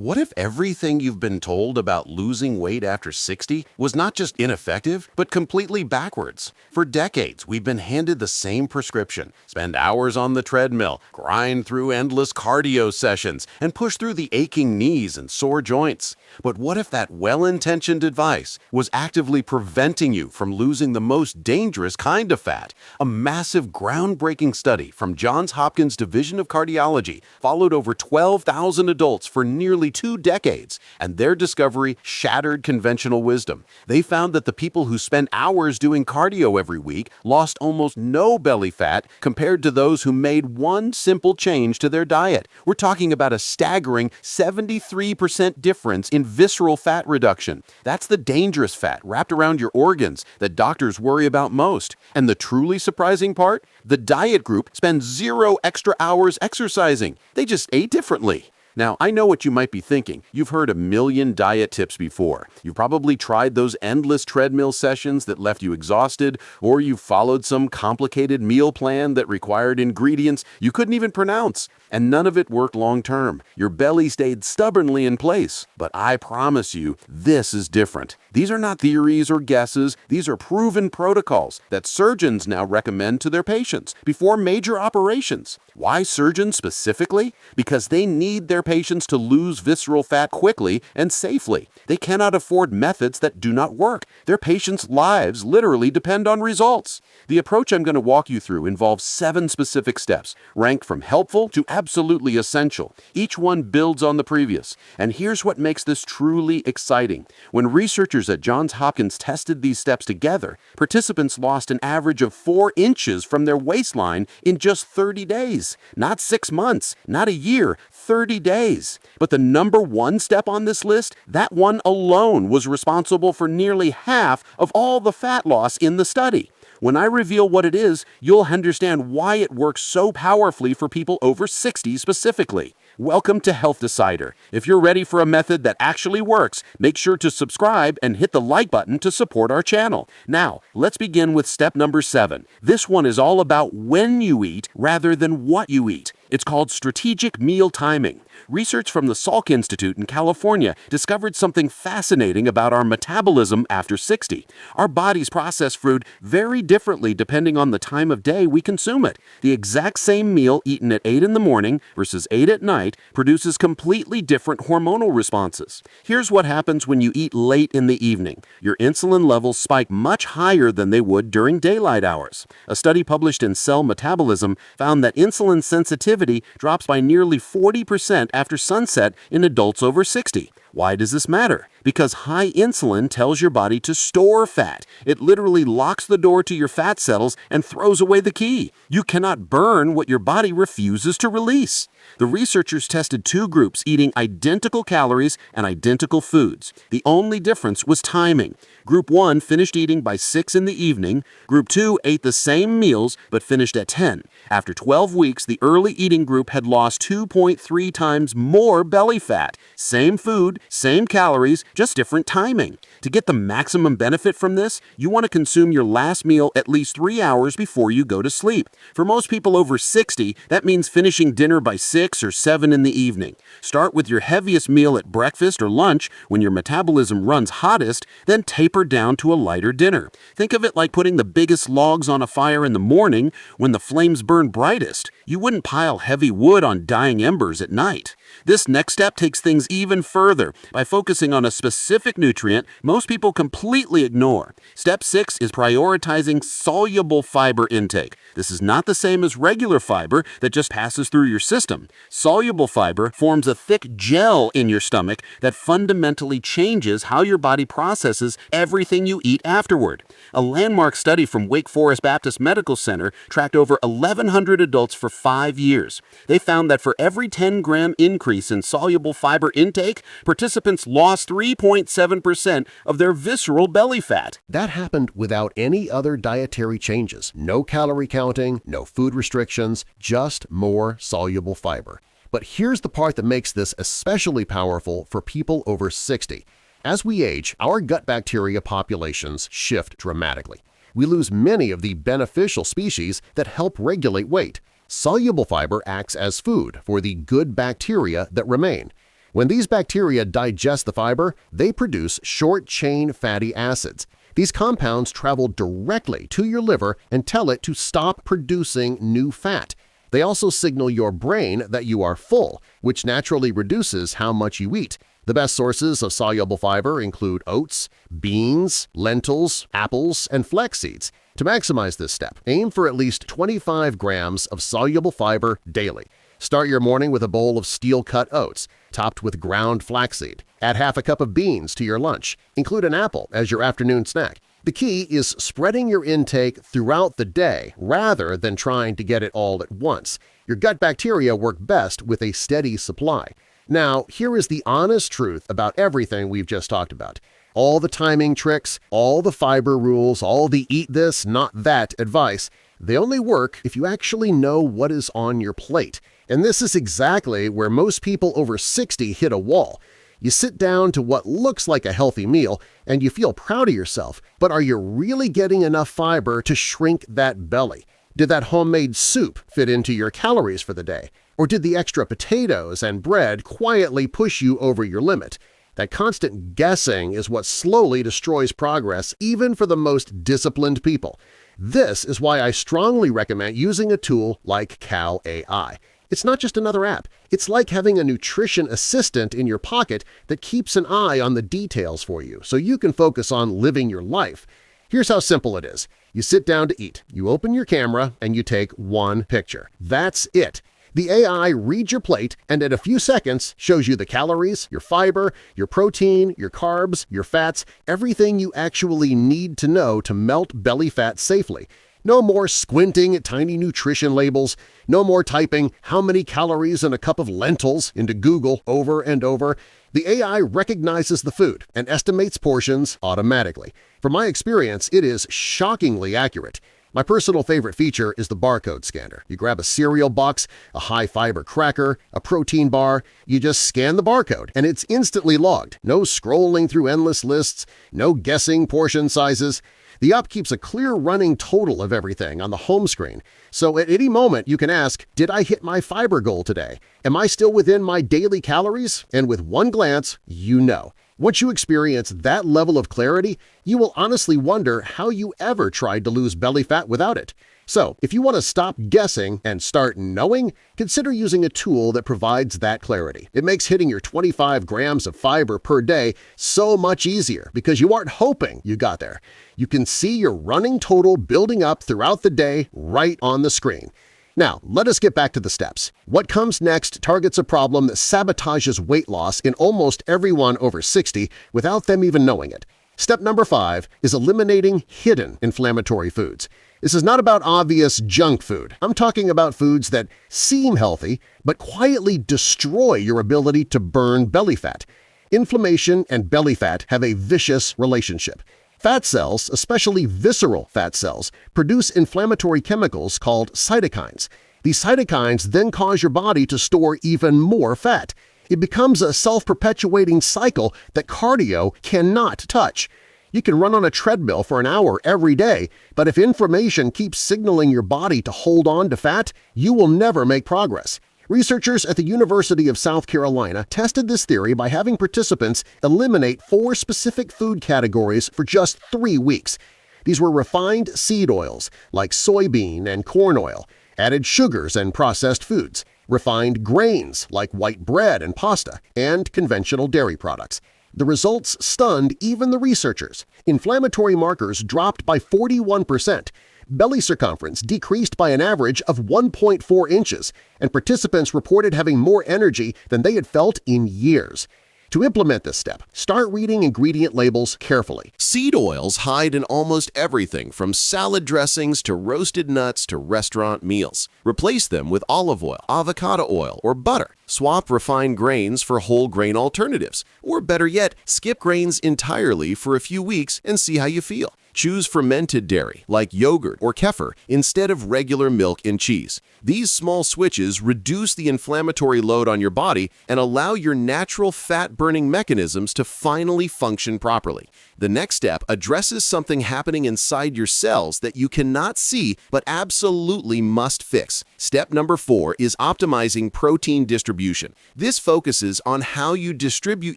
What if everything you've been told about losing weight after 60 was not just ineffective, but completely backwards? For decades, we've been handed the same prescription: spend hours on the treadmill, grind through endless cardio sessions, and push through the aching knees and sore joints. But what if that well-intentioned advice was actively preventing you from losing the most dangerous kind of fat? A massive, groundbreaking study from Johns Hopkins Division of Cardiology followed over 12,000 adults for nearly 2 decades, and their discovery shattered conventional wisdom. They found that the people who spent hours doing cardio every week lost almost no belly fat compared to those who made one simple change to their diet. We're talking about a staggering 73% difference in visceral fat reduction. That's the dangerous fat wrapped around your organs that doctors worry about most. And the truly surprising part? The diet group spends 0 extra hours exercising. They just ate differently. Now, I know what you might be thinking. You've heard a million diet tips before. You've probably tried those endless treadmill sessions that left you exhausted, or you've followed some complicated meal plan that required ingredients you couldn't even pronounce. And none of it worked long term. Your belly stayed stubbornly in place. But I promise you, this is different. These are not theories or guesses. These are proven protocols that surgeons now recommend to their patients before major operations. Why surgeons specifically? Because they need their patients to lose visceral fat quickly and safely. They cannot afford methods that do not work. Their patients' lives literally depend on results. The approach I'm going to walk you through involves 7 specific steps, ranked from helpful to absolutely essential. Each one builds on the previous. And here's what makes this truly exciting. When researchers at Johns Hopkins tested these steps together, participants lost an average of 4 inches from their waistline in just 30 days. Not 6 months, not a year, 30 days. But the number 1 step on this list, that one alone was responsible for nearly half of all the fat loss in the study. When I reveal what it is, you'll understand why it works so powerfully for people over 60 specifically. Welcome to Health Decider. If you're ready for a method that actually works, make sure to subscribe and hit the like button to support our channel. Now, let's begin with step number 7. This one is all about when you eat rather than what you eat. It's called strategic meal timing. Research from the Salk Institute in California discovered something fascinating about our metabolism after 60. Our bodies process food very differently depending on the time of day we consume it. The exact same meal eaten at 8 in the morning versus 8 at night produces completely different hormonal responses. Here's what happens when you eat late in the evening. Your insulin levels spike much higher than they would during daylight hours. A study published in Cell Metabolism found that insulin sensitivity drops by nearly 40% after sunset in adults over 60. Why does this matter? Because high insulin tells your body to store fat. It literally locks the door to your fat cells and throws away the key. You cannot burn what your body refuses to release. The researchers tested 2 groups eating identical calories and identical foods. The only difference was timing. Group 1 finished eating by 6 in the evening. Group 2 ate the same meals but finished at 10. After 12 weeks, the early eating group had lost 2.3 times more belly fat. Same food, same calories, just different timing. To get the maximum benefit from this, you want to consume your last meal at least 3 hours before you go to sleep. For most people over 60, that means finishing dinner by 6 or 7 in the evening. Start with your heaviest meal at breakfast or lunch when your metabolism runs hottest, then taper down to a lighter dinner. Think of it like putting the biggest logs on a fire in the morning when the flames burn brightest. You wouldn't pile heavy wood on dying embers at night. This next step takes things even further by focusing on a specific nutrient most people completely ignore. Step 6 is prioritizing soluble fiber intake. This is not the same as regular fiber that just passes through your system. Soluble fiber forms a thick gel in your stomach that fundamentally changes how your body processes everything you eat afterward. A landmark study from Wake Forest Baptist Medical Center tracked over 1,100 adults for 5 years. They found that for every 10-gram increase in soluble fiber intake, participants lost 3.7% of their visceral belly fat. That happened without any other dietary changes. No calorie counting, no food restrictions, just more soluble fiber. But here's the part that makes this especially powerful for people over 60. As we age, our gut bacteria populations shift dramatically. We lose many of the beneficial species that help regulate weight. Soluble fiber acts as food for the good bacteria that remain. When these bacteria digest the fiber, they produce short-chain fatty acids. These compounds travel directly to your liver and tell it to stop producing new fat. They also signal your brain that you are full, which naturally reduces how much you eat. The best sources of soluble fiber include oats, beans, lentils, apples, and flax seeds. To maximize this step, aim for at least 25 grams of soluble fiber daily. Start your morning with a bowl of steel-cut oats, topped with ground flaxseed. Add half a cup of beans to your lunch. Include an apple as your afternoon snack. The key is spreading your intake throughout the day rather than trying to get it all at once. Your gut bacteria work best with a steady supply. Now, here is the honest truth about everything we've just talked about. All the timing tricks, all the fiber rules, all the eat this, not that advice, they only work if you actually know what is on your plate. And this is exactly where most people over 60 hit a wall. You sit down to what looks like a healthy meal and you feel proud of yourself, but are you really getting enough fiber to shrink that belly? Did that homemade soup fit into your calories for the day? Or did the extra potatoes and bread quietly push you over your limit? That constant guessing is what slowly destroys progress even for the most disciplined people. This is why I strongly recommend using a tool like Cal AI. It's not just another app. It's like having a nutrition assistant in your pocket that keeps an eye on the details for you so you can focus on living your life. Here's how simple it is. You sit down to eat, you open your camera, and you take one picture. That's it. The AI reads your plate and in a few seconds shows you the calories, your fiber, your protein, your carbs, your fats, everything you actually need to know to melt belly fat safely. No more squinting at tiny nutrition labels. No more typing how many calories in a cup of lentils into Google over and over. The AI recognizes the food and estimates portions automatically. From my experience, it is shockingly accurate. My personal favorite feature is the barcode scanner. You grab a cereal box, a high-fiber cracker, a protein bar, you just scan the barcode and it's instantly logged. No scrolling through endless lists, no guessing portion sizes. The app keeps a clear running total of everything on the home screen, so at any moment you can ask, did I hit my fiber goal today? Am I still within my daily calories? And with one glance, you know. Once you experience that level of clarity, you will honestly wonder how you ever tried to lose belly fat without it. So, if you want to stop guessing and start knowing, consider using a tool that provides that clarity. It makes hitting your 25 grams of fiber per day so much easier because you aren't hoping you got there. You can see your running total building up throughout the day right on the screen. Now, let us get back to the steps. What comes next targets a problem that sabotages weight loss in almost everyone over 60 without them even knowing it. Step number 5 is eliminating hidden inflammatory foods. This is not about obvious junk food. I'm talking about foods that seem healthy but quietly destroy your ability to burn belly fat. Inflammation and belly fat have a vicious relationship. Fat cells, especially visceral fat cells, produce inflammatory chemicals called cytokines. These cytokines then cause your body to store even more fat. It becomes a self-perpetuating cycle that cardio cannot touch. You can run on a treadmill for an hour every day, but if inflammation keeps signaling your body to hold on to fat, you will never make progress. Researchers at the University of South Carolina tested this theory by having participants eliminate 4 specific food categories for just 3 weeks. These were refined seed oils like soybean and corn oil, added sugars and processed foods, refined grains like white bread and pasta, and conventional dairy products. The results stunned even the researchers. Inflammatory markers dropped by 41%. Belly circumference decreased by an average of 1.4 inches, and participants reported having more energy than they had felt in years. To implement this step, start reading ingredient labels carefully. Seed oils hide in almost everything from salad dressings to roasted nuts to restaurant meals. Replace them with olive oil, avocado oil, or butter. Swap refined grains for whole grain alternatives. Or better yet, skip grains entirely for a few weeks and see how you feel. Choose fermented dairy, like yogurt or kefir, instead of regular milk and cheese. These small switches reduce the inflammatory load on your body and allow your natural fat-burning mechanisms to finally function properly. The next step addresses something happening inside your cells that you cannot see but absolutely must fix. Step number 4 is optimizing protein distribution. This focuses on how you distribute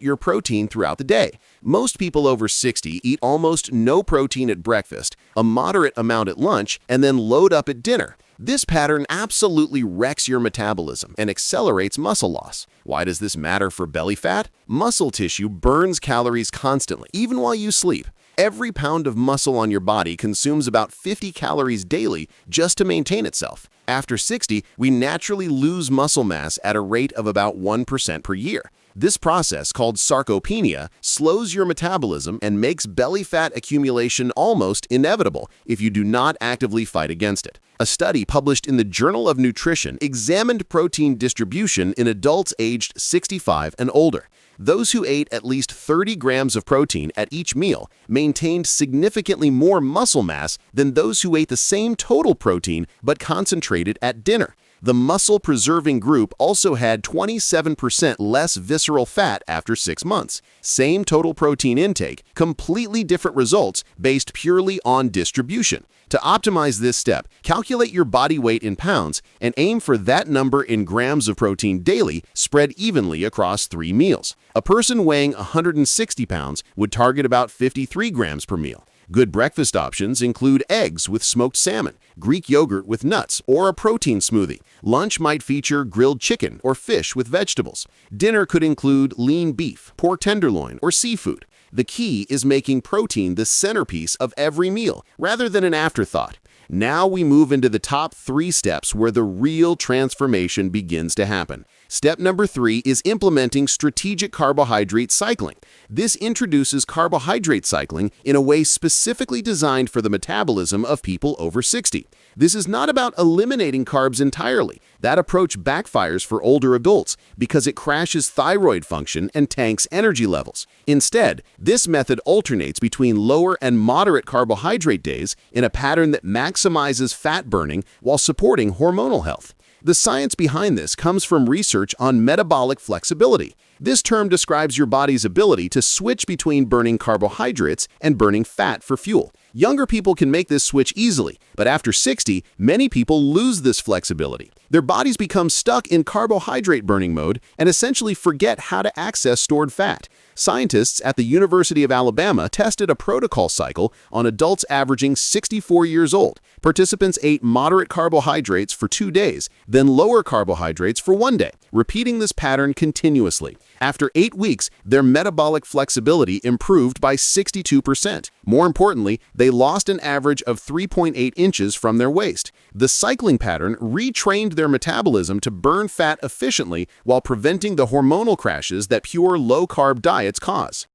your protein throughout the day. Most people over 60 eat almost no protein at breakfast, a moderate amount at lunch, and then load up at dinner. This pattern absolutely wrecks your metabolism and accelerates muscle loss. Why does this matter for belly fat? Muscle tissue burns calories constantly, even while you sleep. Every pound of muscle on your body consumes about 50 calories daily just to maintain itself. After 60, we naturally lose muscle mass at a rate of about 1% per year. This process, called sarcopenia, slows your metabolism and makes belly fat accumulation almost inevitable if you do not actively fight against it. A study published in the Journal of Nutrition examined protein distribution in adults aged 65 and older. Those who ate at least 30 grams of protein at each meal maintained significantly more muscle mass than those who ate the same total protein but concentrated at dinner. The muscle-preserving group also had 27% less visceral fat after 6 months. Same total protein intake, completely different results based purely on distribution. To optimize this step, calculate your body weight in pounds and aim for that number in grams of protein daily, spread evenly across 3 meals. A person weighing 160 pounds would target about 53 grams per meal. Good breakfast options include eggs with smoked salmon, Greek yogurt with nuts, or a protein smoothie. Lunch might feature grilled chicken or fish with vegetables. Dinner could include lean beef, pork tenderloin, or seafood. The key is making protein the centerpiece of every meal, rather than an afterthought. Now we move into the top 3 steps where the real transformation begins to happen. Step number 3 is implementing strategic carbohydrate cycling. This introduces carbohydrate cycling in a way specifically designed for the metabolism of people over 60. This is not about eliminating carbs entirely. That approach backfires for older adults because it crashes thyroid function and tanks energy levels. Instead, this method alternates between lower and moderate carbohydrate days in a pattern that maximizes fat burning while supporting hormonal health. The science behind this comes from research on metabolic flexibility. This term describes your body's ability to switch between burning carbohydrates and burning fat for fuel. Younger people can make this switch easily, but after 60, many people lose this flexibility. Their bodies become stuck in carbohydrate burning mode and essentially forget how to access stored fat. Scientists at the University of Alabama tested a protocol cycle on adults averaging 64 years old. Participants ate moderate carbohydrates for 2 days, then lower carbohydrates for 1 day, repeating this pattern continuously. After 8 weeks, their metabolic flexibility improved by 62%. More importantly, they lost an average of 3.8 inches from their waist. The cycling pattern retrained their metabolism to burn fat efficiently while preventing the hormonal crashes that pure low-carb diets cause.